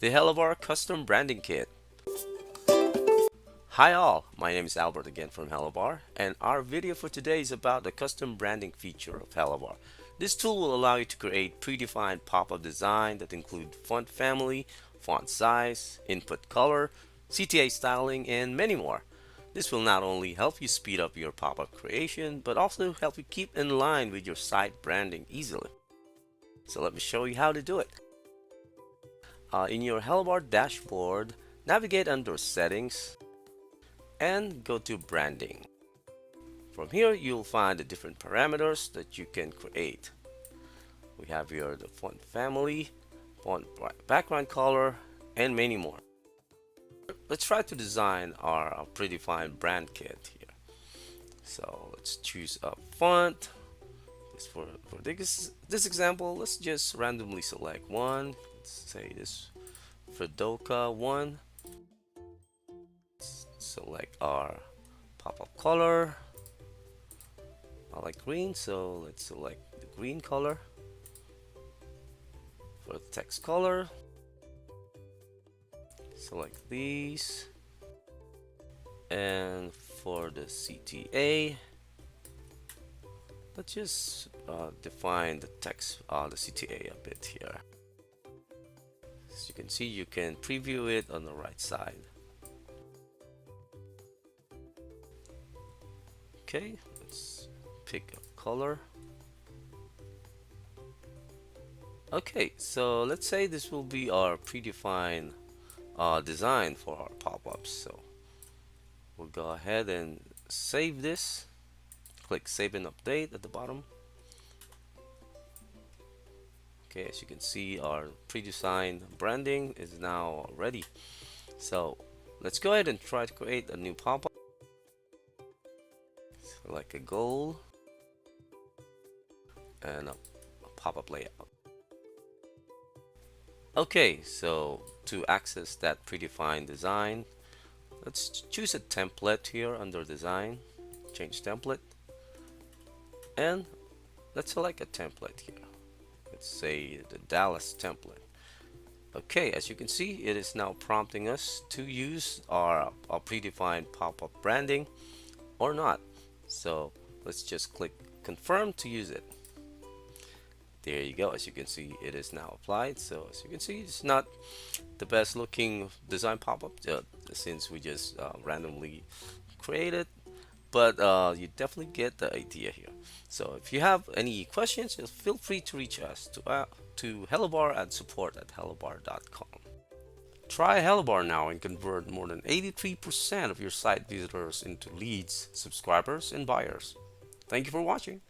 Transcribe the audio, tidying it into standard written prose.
the HelloBar Custom Branding Kit. Hi all, my name is Albert again from HelloBar, and our video for today is about the custom branding feature of HelloBar. This tool will allow you to create predefined pop-up design that include font family, font size, input color, CTA styling, and many more. This will not only help you speed up your pop-up creation, but also help you keep in line with your site branding easily. So let me show you how to do it. In your HelloBar dashboard, navigate under Settings and go to Branding. From here, you'll find the different parameters that you can create. We have here the font family, font background color, and many more. Let's try to design our predefined brand kit here. So let's choose a font. For this example, let's just randomly select one. Let's say this Fredoka 1. Select our pop-up color. I like green, so let's select the green color. For the text color, select these. And for the CTA, let's just define the text, the CTA a bit here. As you can see, you can preview it on the right side. Okay, let's pick a color. Okay, so let's say this will be our predefined design for our pop-ups. So we'll go ahead and save this. Click Save and Update at the bottom. Okay, as you can see, our pre-designed branding is now ready. So let's go ahead and try to create a new pop-up. Select a goal and a pop-up layout. Okay, so to access that predefined design, let's choose a template here under Design, change template, and let's select a template here. Let's say the Dallas template. Okay, as you can see, it is now prompting us to use our predefined pop-up branding or not. So let's just click confirm to use it. There you go. As you can see, it is now applied. So as you can see, it's not the best looking design pop-up since we just randomly created, but you definitely get the idea here. So if you have any questions, just feel free to reach us to HelloBar at support@hellobar.com. Try HelloBar now and convert more than 83% of your site visitors into leads, subscribers, and buyers. Thank you for watching.